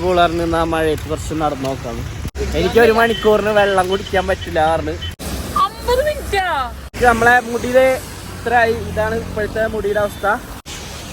പുളർന്ന് ആ മഴയത്ത് കുറച്ച് നടന്നു നോക്കാം. എനിക്ക് 1 മണിക്കൂറിന് വെള്ളം കുടിക്കാൻ പറ്റില്ല. 50 മിനിറ്റ് നമ്മളെ മുടിയില് ഇത്രയായി. ഇതാണ് ഇപ്പോഴത്തെ മുടിയുടെ അവസ്ഥ.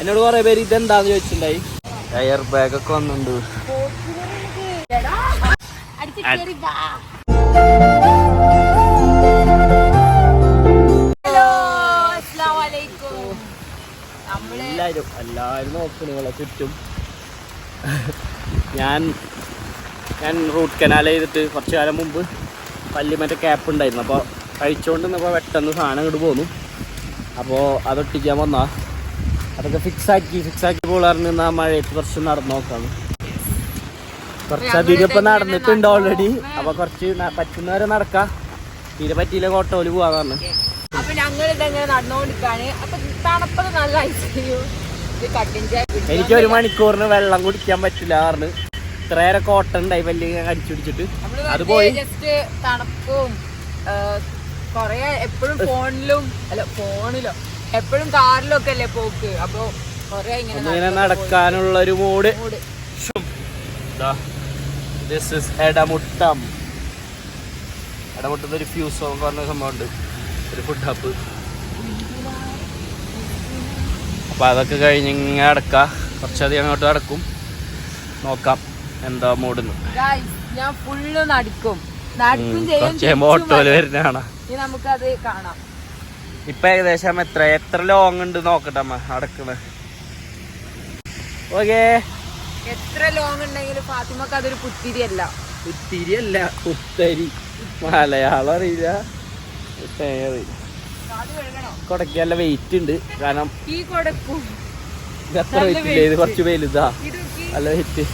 എന്നോട് കുറെ പേര് ഇതെന്താന്ന് ചോദിച്ചിട്ടുണ്ടായി. എയർ ബാഗ് ഒക്കെ വന്നിട്ടുണ്ട്. എല്ലാരും നോക്കണ നിങ്ങളെ ചുറ്റും. ഞാൻ റൂട്ട് കനാൽ ചെയ്തിട്ട് കുറച്ച് കാലം മുമ്പ് പല്ലി മറ്റേ ക്യാപ്പ് ഉണ്ടായിരുന്നു. അപ്പോൾ കഴിച്ചുകൊണ്ട് നിന്നപ്പോൾ പെട്ടെന്ന് സാധനം ഇങ്ങോട്ട് പോന്നു. അപ്പോൾ അതൊട്ടിക്കാൻ വന്നാ അതൊക്കെ ഫിക്സാക്കി പോളറിന് ആ മഴയത്ത് കുറച്ച് നടന്നു നോക്കാണ്. കുറച്ചധികം ഇപ്പം നടന്നിട്ടുണ്ട് ഓൾറെഡി. അപ്പോൾ കുറച്ച് പറ്റുന്നവരെ നടക്കാം. തീരെ പറ്റിയില്ല കോട്ടോല് പോവാന്ന്. അപ്പൊ ഞങ്ങൾ ഇതെങ്ങനെ നടന്നുകൊണ്ടിരിക്കാണ്. അപ്പൊ തണുപ്പത് നല്ല ഐസ്ക്രീം. എനിക്ക് 1 മണിക്കൂറിന് വെള്ളം കുടിക്കാൻ പറ്റില്ല. ഇത്രയേറെ കോട്ടൺ ഉണ്ടായി വലിയ അടിച്ചു പിടിച്ചിട്ട് അത് പോയി. ജസ്റ്റ് തണുപ്പും കൊറേ എപ്പോഴും ഫോണിലോ എപ്പോഴും കാറിലോ ഒക്കെ അല്ലേ പോക്ക്. അപ്പൊ കൊറേ ഇങ്ങനെ നടക്കാനുള്ള ഒരു മൂഡ്. എടമുട്ടത്ത് ഒരു ഫ്യൂസ് സോങ് പറഞ്ഞ സംഭവം ഉണ്ട്, ഒരു ഫുഡ് ഹബ്. അപ്പൊ അതൊക്കെ കഴിഞ്ഞ് ഇങ്ങനെ അടക്കാം. കുറച്ചധികം അങ്ങോട്ട് അടക്കും. നോക്കാം എന്താ മൂടുന്നു. ഞാൻ ഫുള്ള് നടക്കും ഓട്ടോയില് വരുന്നതാണ്. നമുക്കത് കാണാം. ഇപ്പൊ ഏകദേശം എത്ര ലോങ് ഉണ്ട് നോക്കട്ടെ അമ്മ അടക്കണേ. ഓക്കേ, എത്ര ലോങ് ഉണ്ടെങ്കിലും ഫാത്തിമക്ക് അതൊരു പുത്തിരിയല്ല. പുത്തരി. മലയാളം അറിയില്ല. കൊടക്ക് നല്ല വെയിറ്റ് ഉണ്ട്. കാരണം ഈ കൊടക്കും എത്ര വെയിറ്റ് ഇല്ല, ഇത് കുറച്ച് വലുതാ. നല്ല വെയിറ്റ്.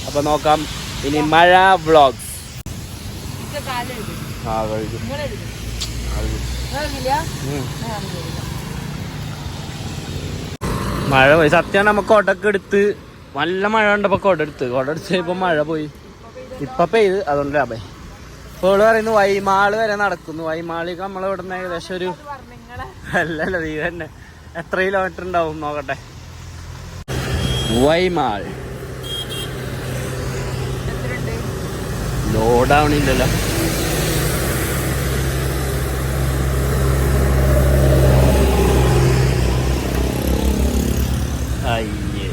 അപ്പൊ നോക്കാം ഇനി മഴ വ്ളോഗ്സ്. മഴ പോയി. സത്യം നമുക്ക് കൊടക്ക് എടുത്ത് നല്ല മഴ കണ്ടപ്പോ കൊടെടുത്ത് ഇപ്പൊ മഴ പോയി. ഇപ്പൊ പെയ്ത് അതുകൊണ്ട് ലാഭേ. ഇപ്പോൾ പറയുന്നു വൈമാള് വരെ നടക്കുന്നു. വൈമാളിക്ക് നമ്മളിവിടെ നിന്ന് ഏകദേശം ഒരു അല്ലല്ല നീ തന്നെ എത്ര കിലോമീറ്റർ ഉണ്ടാവും നോക്കട്ടെ. വൈമാൾ ലോഡാവണില്ലല്ലോ. അയ്യേ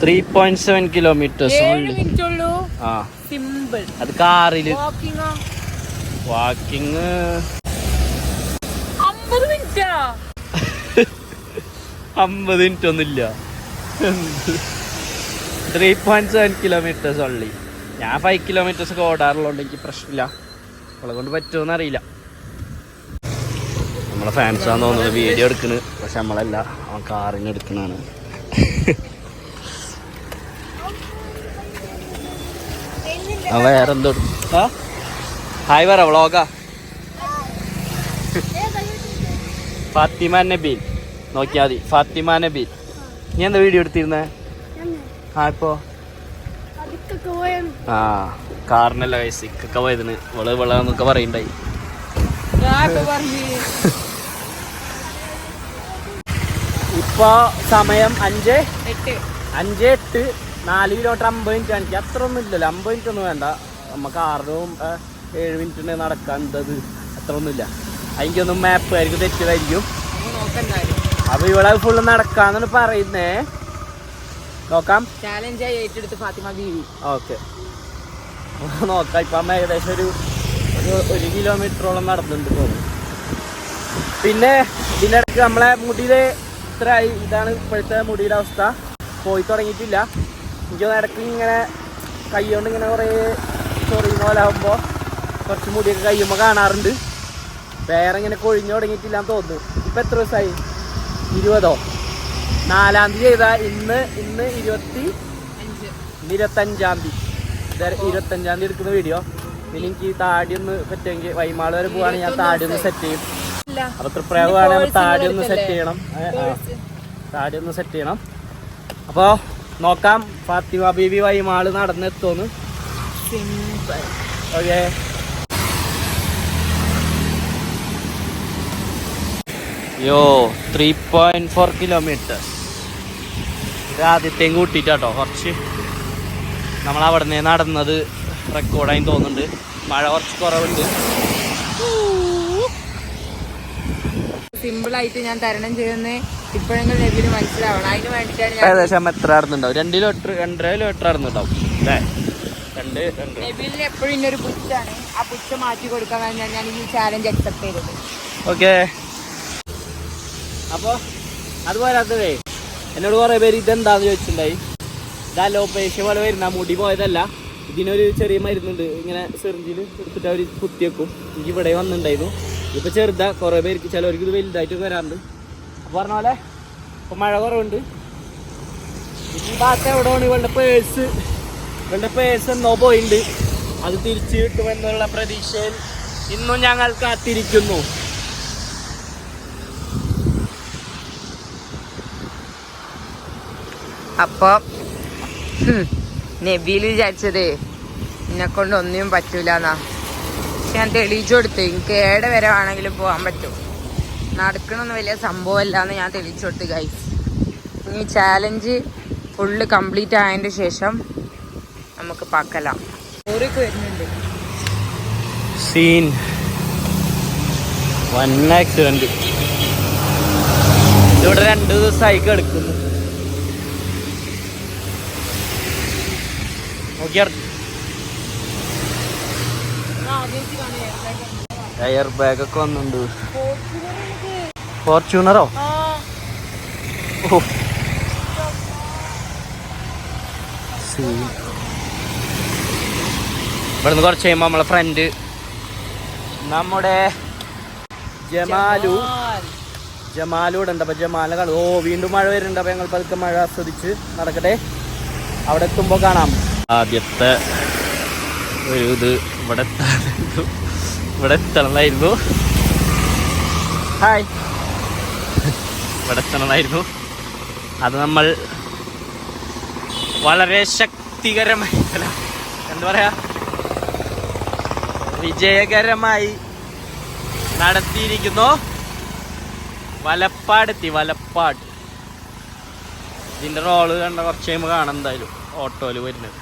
3.7 കിലോമീറ്റേഴ്സ് ആ. അത് കാറില് വാക്കിങ് 50 മിനിറ്റ് ഒന്നുമില്ല. 3.7 കിലോമീറ്റേഴ്സ് ഉള്ളി. ഞാൻ 5 കിലോമീറ്റേഴ്സ് ഒക്കെ ഓടാറുള്ളതുകൊണ്ട് എനിക്ക് പ്രശ്നമില്ല. അവളെ കൊണ്ട് പറ്റുമെന്ന് അറിയില്ല. നമ്മളെ ഫാൻസാന്ന് തോന്നുന്നത് വീഡിയോ എടുക്കണ്. പക്ഷെ നമ്മളല്ല, അവൻ കാറിന് എടുക്കണാണ്. വേറെന്തോ ഹായ് പറ വ്ളോഗാ. ഫാത്തിമ നബീൽ നോക്കിയാ മതി. ഫാത്തിമ നബീൽ. നീ എന്താ വീഡിയോ എടുത്തിരുന്നേ? ഇപ്പോ കാറിനല്ല കൈസ് ഇക്കൊക്കെ പോയതിന് വിളന്നൊക്കെ പറയണ്ടായി. ഇപ്പൊ സമയം 5:08. 4 കിലോമീറ്റർ 50 മിനിറ്റ് കാണിക്കുക. അത്ര ഒന്നും ഇല്ലല്ലോ. 50 മിനിറ്റ് ഒന്നും വേണ്ട. നമുക്ക് 6-7 മിനിറ്റ് നടക്കാൻ. എന്തത് അത്ര ഒന്നുമില്ല. അതിക്കൊന്നും മാപ്പുകാർക്ക് തെറ്റിയതായിരിക്കും. അപ്പൊ ഇവിടെ ഫുള്ള് നടക്കാന്നാണ് പറയുന്നേ. നോക്കാം. ഓക്കെ നോക്കാം. ഇപ്പൊ അമ്മ ഏകദേശം ഒരു 1 കിലോമീറ്ററോളം നടന്നിട്ടുണ്ട് തോന്നുന്നു. പിന്നെ ഇതിനിടയ്ക്ക് നമ്മളെ മുടിയില് ഇത്രയായി. ഇതാണ് ഇപ്പോഴത്തെ മുടിയുടെ അവസ്ഥ. പോയി തുടങ്ങിയിട്ടില്ല. എനിക്ക് ഇടയ്ക്ക് ഇങ്ങനെ കൈകൊണ്ട് ഇങ്ങനെ കുറേ ചൊറിയുന്ന പോലെ ആകുമ്പോൾ കുറച്ച് മുടിയൊക്കെ കയ്യുമ്പോൾ കാണാറുണ്ട്. വേറെ ഇങ്ങനെ കൊഴിഞ്ഞു തുടങ്ങിയിട്ടില്ലാന്ന് തോന്നുന്നു. ഇപ്പം എത്ര ദിവസമായി? 20 4-ാം തീയതി ചെയ്താൽ ഇന്ന് 25-ാം തീയതി. 25-ാം തീയതി എടുക്കുന്ന വീഡിയോ. പിന്നെ എനിക്ക് താടി ഒന്ന് പറ്റുമെങ്കിൽ വൈമാൾ വരെ പോവാണെങ്കിൽ ഞാൻ താടി ഒന്ന് സെറ്റ് ചെയ്യും. അപ്പൊ തൃപ്രയാഗമാണെങ്കിൽ താടി ഒന്ന് സെറ്റ് ചെയ്യണം. അപ്പൊ നോക്കാം ഫാത്തിമ ബീബി വൈമാള് നടന്നെത്തോന്ന്. ഓക്കെ യോ 3.4 കിലോമീറ്റർ. ഇത് ആദ്യത്തെയും കൂട്ടിയിട്ടാട്ടോ കുറച്ച് നമ്മളവിടെ നിന്ന് നടന്നത് റെക്കോർഡായി തോന്നുന്നുണ്ട്. മഴ കുറച്ച് കുറവുണ്ട്. സിമ്പിളായിട്ട് ഞാൻ തരണം ചെയ്യുന്നത് ഇപ്പോഴെങ്കിലും നെബിന് മനസ്സിലാവണം. അതിന് വേണ്ടിയിട്ടാണ് ഞാൻ ഏകദേശം എത്ര നടന്നുണ്ടാവും? 2 കിലോമീറ്റർ 2.5 കിലോമീറ്റർ നടന്നുണ്ടാവും അല്ലേ? 2 നെബിലിന് എപ്പോഴും ഇന്നൊരു പുച്ഛാണ്. ആ പുച്ഛ മാറ്റി കൊടുക്കാൻ വേണ്ടിയാണ് ഞാൻ ഈ ചാലഞ്ച് അക്സെപ്റ്റ് ചെയ്തത്. ഓക്കെ. അപ്പോൾ അതുപോലാത്തതേ എന്നോട് കുറേ പേര് ഇതെന്താന്ന് ചോദിച്ചിട്ടുണ്ടായി. ഇത് അലോപേഷ്യ പോലെ വരുന്ന മുടി പോയതല്ല. ഇതിനൊരു ചെറിയ മരുന്നുണ്ട്, ഇങ്ങനെ സിറിഞ്ചിൽ എടുത്തിട്ട് അവർ കുത്തിവെക്കും. എനിക്ക് ഇവിടെ വന്നിട്ടുണ്ടായിരുന്നു. ഇപ്പോൾ ചെറുതാ, കുറേ പേർക്ക് ചിലവർക്ക് ഇത് വലുതായിട്ട് വരാറുണ്ട്. അപ്പോൾ പറഞ്ഞ പോലെ ഇപ്പോൾ മഴ കുറവുണ്ട്. ഈ ഭാഗത്ത് എവിടെയാണ് ഇവളുടെ പേഴ്സ് എന്നോ പോയിട്ടുണ്ട്. അത് തിരിച്ചു കിട്ടുമെന്നുള്ള പ്രതീക്ഷയിൽ ഇന്നും ഞങ്ങൾ കാത്തിരിക്കുന്നു. അപ്പോൾ നബീൽ വിചാരിച്ചത് എന്നെ കൊണ്ട് ഒന്നും പറ്റൂലെന്നാ. ഞാൻ തെളിയിച്ചു കൊടുത്തു എനിക്ക് ഏടെ വരെ വേണമെങ്കിലും പോകാൻ പറ്റും, നടക്കണമെന്ന് വലിയ സംഭവമല്ല എന്ന് ഞാൻ തെളിയിച്ചു കൊടുത്തു ഗൈസ്. ഈ ചാലഞ്ച് ഫുള്ള് കംപ്ലീറ്റ് ആയതിൻ്റെ ശേഷം നമുക്ക് പാക്കലാം. ഓരൊക്കെ വരുന്നുണ്ട്. സീൻ 1 ആക്സിഡന്റ് ഇവിടെ 2 ദിവസമായി കിടക്കുന്നു. എയർ ബാഗ് ഒക്കെ വന്നിട്ടുണ്ട്. ഫോർച്യൂണറോ? ഇവിടുന്ന് കുറച്ച് കഴിയുമ്പോൾ നമ്മളെ ഫ്രണ്ട് നമ്മുടെ ജമാലൂടെ ഉണ്ട്. അപ്പൊ ജമാല കാണും. വീണ്ടും മഴ വരുന്നുണ്ട്. അപ്പൊ ഞങ്ങൾ പതുക്കെ മഴ ആസ്വദിച്ച് നടക്കട്ടെ. അവിടെ എത്തുമ്പോൾ കാണാം. ആദ്യത്തെ ഒരു ഇത് ഇവിടെ എത്തണമായിരുന്നു. ഹായ്, ഇവിടെ എത്തണമായിരുന്നു. അത് നമ്മൾ വളരെ ശക്തികരമായി എന്താ പറയാ വിജയകരമായി നടത്തിയിരിക്കുന്നു. വലപ്പാട്. ഇതിന്റെ റോള് കണ്ട കുറച്ച് കഴിയുമ്പോൾ കാണാം എന്തായാലും ഓട്ടോയില് വരുന്നത്.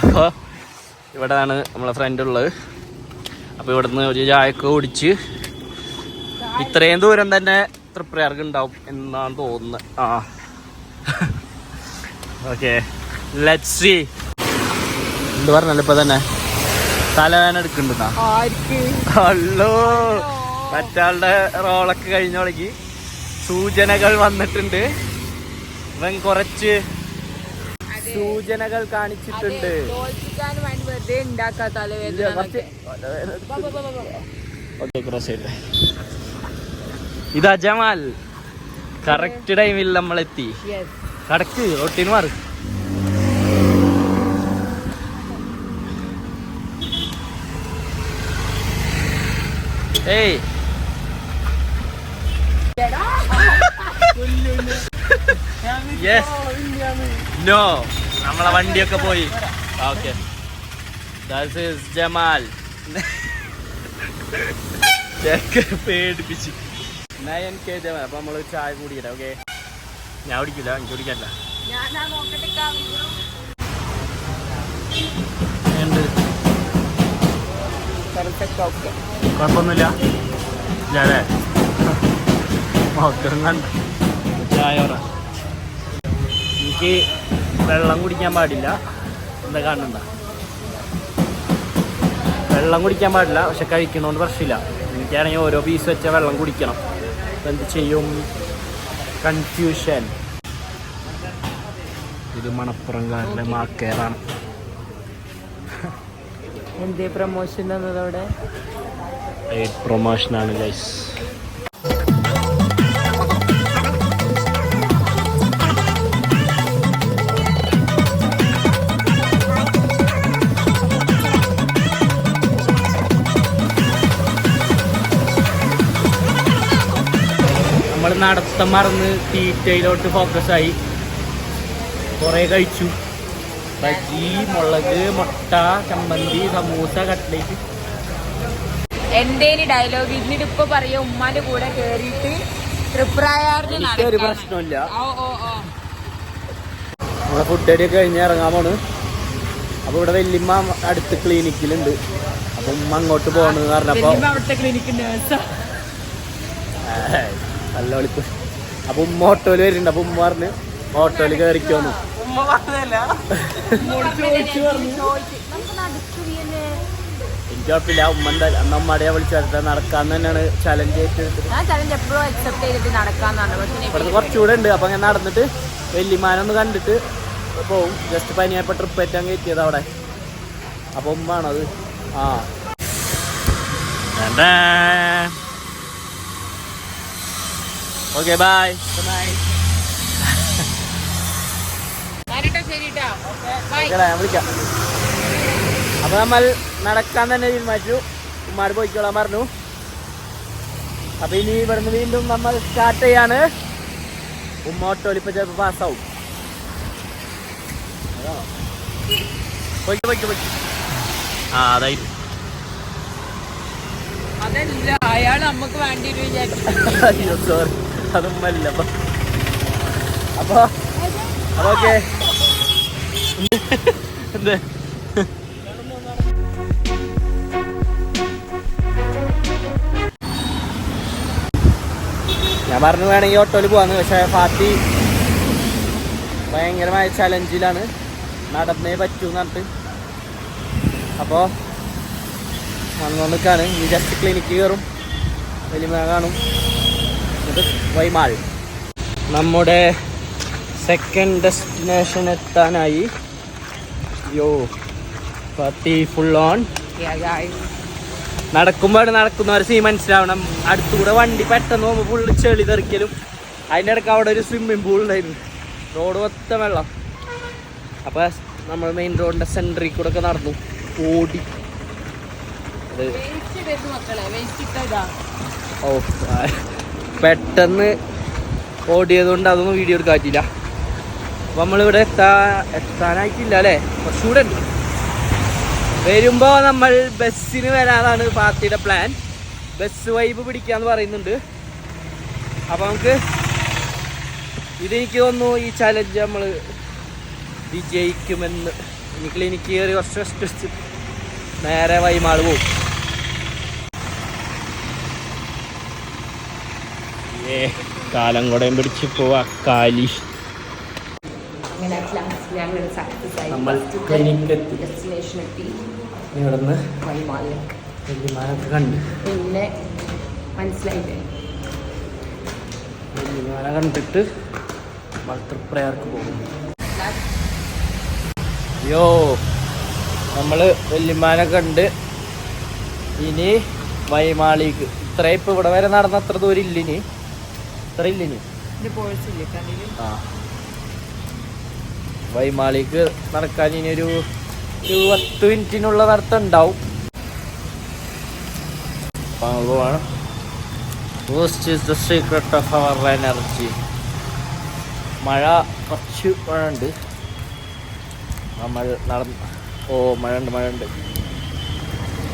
അപ്പോൾ ഇവിടെയാണ് നമ്മളെ ഫ്രണ്ട് ഉള്ളത്. അപ്പോൾ ഇവിടുന്ന് ഒരു ചായയൊക്കെ കുടിച്ച് ഇത്രയും ദൂരം തന്നെ തൃപ്രയാർക്ക് ഉണ്ടാവും എന്നാണ് തോന്നുന്നത്. Okay, let's see. എന്ത് പറഞ്ഞല്ലോ ഇപ്പൊ തന്നെ തലവേന എടുക്കണ്ടെന്നാ. അല്ലോ, മറ്റാളുടെ റോളൊക്കെ കഴിഞ്ഞോളേക്ക് സൂചനകൾ വന്നിട്ടുണ്ട്. ഇവൻ കുറച്ച് സൂചനകൾ കാണിച്ചിട്ടുണ്ട്. ഇതാ ജമാൽ, കറക്റ്റ് ടൈമിൽ നമ്മളെത്തി. കടക്ക് റൊട്ടീൻ മാറി. ഏയ് നോ, നമ്മളെ വണ്ടിയൊക്കെ പോയി. ഓക്കെ, ജമാൽ പേടിപ്പിച്ച് എനിക്ക് ജമാൽ. അപ്പൊ നമ്മള് ചായ കുടിക്കട്ടെ. ഓക്കെ, ഞാൻ കുടിക്കില്ല, എനിക്ക് കുടിക്കല്ല. കുഴപ്പമൊന്നുമില്ല. ഞാനേ ചായ എനിക്ക് വെള്ളം കുടിക്കാൻ പാടില്ല. എന്താ കാണണ്ട, വെള്ളം കുടിക്കാൻ പാടില്ല. പക്ഷെ കഴിക്കണോണ്ട് പ്രശ്നമില്ല. എനിക്കാണെങ്കിൽ ഓരോ പീസ് വെച്ച വെള്ളം കുടിക്കണം. എന്ത് ചെയ്യും? കൺഫ്യൂഷൻ. ഇത് മണപ്പുറംകാരുടെ മാക്കേറാണ്. എന്തേ പ്രൊമോഷൻ തന്നതോടെ? പ്രൊമോഷനാണ് ഗൈസ്. നമ്മൾ നടത്തം മറന്ന് തീറ്റയിലോട്ട് ഫോക്കസായി. കുറേ കഴിച്ചു. ബജി, മുളക്, മുട്ട, ചമ്മന്തി, സമൂസ, കട്ട്ലേറ്റ്. എന്റെ ഡയലോഗ് എന്നിട്ട് ഇപ്പൊ പറയാ ഉമ്മാന്റെ കൂടെ കേറിയിട്ട് തൃപ്രായാറിന് ഒരു പ്രശ്നമില്ല. നമ്മളെ ഫുഡ് അടി കഴിഞ്ഞ് ഇറങ്ങാൻ പോണ്. അപ്പൊ ഇവിടെ വല്യമ്മ അടുത്ത് ക്ലിനിക്കിലുണ്ട്. അപ്പൊ ഉമ്മ അങ്ങോട്ട് പോണെന്ന് പറഞ്ഞപ്പോ നല്ല വിളിപ്പ്. അപ്പൊ ഉമ്മ ഓട്ടോയില് വരുന്നുണ്ട്. അപ്പൊ ഉമ്മ പറഞ്ഞ് ഓട്ടോയില് കയറിക്കോന്ന്. എനിക്ക് കുഴപ്പമില്ല. ഉമ്മ എന്തായാലും അന്ന് അമ്മടെ വിളിച്ചെടുത്ത നടക്കാന്ന് തന്നെയാണ് ചലഞ്ച് ഏറ്റെടുത്തത്. ഇവിടുന്ന് കുറച്ചുകൂടെ ഉണ്ട്. അപ്പൊ ഞാൻ നടന്നിട്ട് വല്യമാനൊന്ന് കണ്ടിട്ട് പോവും. ജസ്റ്റ് പനിയപ്പോ ട്രിപ്പ് ഏറ്റാൻ കയറ്റിയത് അവിടെ. അപ്പൊ ഉമ്മാണത്. ആ ഓക്കെ ബൈ. ഞാൻ വിളിക്കാം. അപ്പൊ നമ്മൾ നടക്കാൻ തന്നെ തീരുമാനിച്ചു. ഉമ്മാട് പോയിക്കോളാൻ പറഞ്ഞു. അപ്പൊ ഇനി ഇവിടുന്ന് വീണ്ടും നമ്മൾ സ്റ്റാർട്ട് ചെയ്യാണ്. ഉമ്മ ഓട്ടോയിൽ ഇപ്പൊ ചിലപ്പോ പാസ്സാവും. ആ അതായിട്ട് അതല്ല അയാൾ നമുക്ക് വേണ്ടി അയ്യോ സോറി, അതൊന്നുമല്ല. അപ്പൊ ഓക്കെ എന്ത് ഞാൻ പറഞ്ഞു വേണമെങ്കിൽ ഓട്ടോയിൽ പോവാന്ന്. പക്ഷെ ഫാത്തി ഭയങ്കരമായ ചലഞ്ചിലാണ്. നടന്നേ പറ്റൂ എന്ന് പറഞ്ഞിട്ട്. അപ്പോൾ വന്നുകൊണ്ടിരിക്കുകയാണ്. ഈ ജസ്റ്റ് ക്ലിനിക്ക് കയറും, വലിയ കാണും. ഇത് വൈമാൾ. നമ്മുടെ സെക്കൻഡ് ഡെസ്റ്റിനേഷൻ എത്താനായി. യോ ഫാത്തി ഫുൾ ഓൺ. നടക്കുമ്പോൾ നടക്കുന്നവർ സീ മനസ്സിലാവണം. അടുത്തുകൂടെ വണ്ടി പെട്ടെന്ന് പോകുമ്പോൾ ഫുള്ള് ചെളി തെറിക്കലും. അതിൻ്റെ ഇടയ്ക്ക് അവിടെ ഒരു സ്വിമ്മിങ് പൂൾ ഉണ്ടായിരുന്നു. റോഡ് മൊത്തം വെള്ളം. അപ്പോൾ നമ്മൾ മെയിൻ റോഡിൻ്റെ സെൻറ്ററിൽ കൂടെ ഒക്കെ നടന്നു ഓടി. ഓ പെട്ടെന്ന് ഓടിയതുകൊണ്ട് അതൊന്നും വീഡിയോ എടുക്കാൻ പറ്റില്ല. അപ്പം നമ്മളിവിടെ എത്താനായിട്ടില്ല അല്ലേ, കുറച്ചുകൂടെ ഉണ്ട്. വരുമ്പോൾ നമ്മൾ ബസ്സിന് വരാനാണ് പാർട്ടിയുടെ പ്ലാൻ. ബസ് വൈബ് പിടിക്കാന്ന് പറയുന്നുണ്ട്. അപ്പം നമുക്ക് ഇതെനിക്ക് തോന്നുന്നു ഈ ചലഞ്ച് നമ്മൾ വിജയിക്കുമെന്ന്. ഇനി ക്ലിനിക്ക് കയറി കുറച്ച് റെസ്റ്റ് വെച്ച് നേരെ വൈമാൾ പോകും. കാലം കൂടെയും പിടിച്ച് പോവാ കാലി. നമ്മൾ ക്ലിനിക്കിലെത്തി. ഇവിടുന്ന് വല്യമാനൊക്കെ കണ്ട് പിന്നെ മനസ്സിലായില്ലേ വല്യമാന കണ്ടിട്ട് തൃപ്രയാർക്ക് പോകും. യോ നമ്മള് വല്യമാനെ കണ്ട് ഇനി വൈമാളിക്ക്. ഇത്ര ഇപ്പൊ ഇവിടെ വരെ നടന്ന അത്ര ദൂരം ഇല്ലിനി. ഇത്ര ഇല്ലിനി. ആ വൈമാളിക്ക് നടക്കാൻ ഇനി ഒരു 10 മിനിറ്റിനുള്ള നടത്തം ഉണ്ടാവും. Secret of our energy. മഴ കുറച്ച് മഴ ഉണ്ട്. നമ്മൾ നടന്ന് മഴ ഉണ്ട്.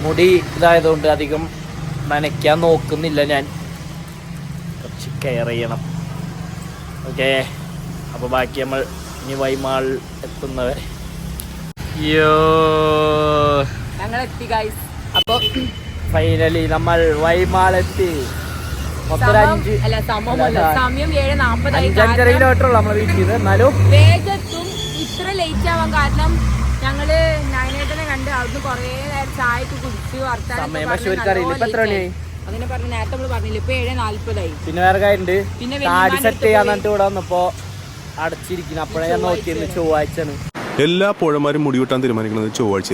മുടി ഇതായതുകൊണ്ട് അധികം നനയ്ക്കാൻ നോക്കുന്നില്ല ഞാൻ. കുറച്ച് കെയർ ചെയ്യണം. ഓക്കെ അപ്പോൾ ബാക്കി നമ്മൾ ഇനി വൈമാൾ എത്തുന്നവരെ. ഞങ്ങളെത്തി ഗൈസ്. അപ്പോൾ ഫൈനലി നമ്മൾ വൈമാളെത്തി. മൊത്തം 5-5 കിലോമീറ്റർ ഉള്ളു നമ്മളെ വീട്ടിൽ നിന്ന്. എന്നാലും വേഗത്തും ഇത്ര ലേറ്റ് ആവാൻ കാരണം ഞങ്ങള് നയനേട്ടനെ കണ്ട് അവിടുന്ന് കുറേ നേരം ചായ ഒക്കെ കുടിച്ചു വർത്താനം അങ്ങനെ പറഞ്ഞു. നേരത്തെ നമ്മള് പറഞ്ഞില്ല, ഇപ്പൊ 7:40 പിന്നെ വേറെ കാര്യണ്ട്. താടി സെറ്റ് ചെയ്യാന്നിട്ട് ഇവിടെ വന്നപ്പോ അടച്ചിരിക്കുന്നു. അപ്പോഴേ ഞാൻ നോക്കിയത് ചൊവ്വാഴ്ചയാണ്. എല്ലാ പുഴമാരും മുടി വെട്ടാൻ തീരുമാനിക്കുന്നത് ചൊവ്വാഴ്ച.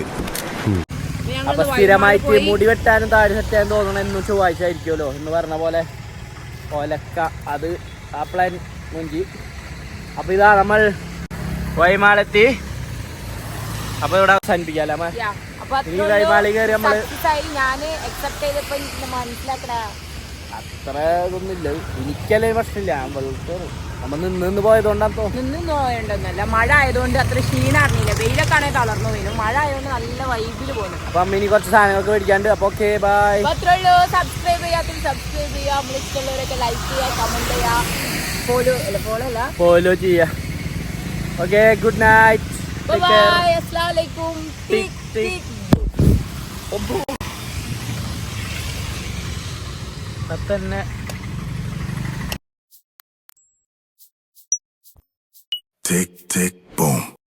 അപ്പൊ സ്ഥിരമായിട്ട് മുടി വെട്ടാനും താടി സെറ്റ് ചെയ്യാൻ തോന്നണം എന്നും ചൊവ്വാഴ്ച ആയിരിക്കുമല്ലോ എന്ന് പറഞ്ഞ പോലെ ഒലക്ക. അത് ആ പ്ലാൻ മുഞ്ചി. അപ്പൊ ഇതാ നമ്മൾ വൈമാളെത്തി. അപ്പൊ ഇവിടെ അവസാനിപ്പിക്കാല്ലേ ഈ വൈമാളി കയറി നമ്മള്. അത്ര ഇതൊന്നുമില്ല. എനിക്കല്ലേ പ്രശ്നമില്ല. നമ്മ നിന്ന് പോയതുകൊണ്ടാണ് നിന്ന് പോയതുകൊണ്ടൊന്നല്ല, മഴ ആയതുകൊണ്ട് അത്ര ക്ഷീണം അറിഞ്ഞില്ല. വെയിലൊക്കെ ആണെങ്കിൽ തളർന്നു വീണു. മഴ ആയതുകൊണ്ട് നല്ല വൈബിൽ പോകുന്നു. അപ്പൊ അമ്മ ഇനി കുറച്ച് സാധനങ്ങളൊക്കെ മേടിക്കാണ്ട്. അപ്പൊ ഓക്കെ ബൈ. അത്രയുള്ളൂ. സബ്സ്ക്രൈബ് ചെയ്യാത്ത സബ്സ്ക്രൈബ് ചെയ്യുക, നമ്മൾ ഇഷ്ടമുള്ളവരൊക്കെ ലൈക്ക് ചെയ്യുക, കമന്റ് ചെയ്യുക, ഫോളോ ചെയ്യാ. Okay, good night. ബൈ. അസ്സലാമു അലൈക്കും. തന്നെ tick, tick, boom.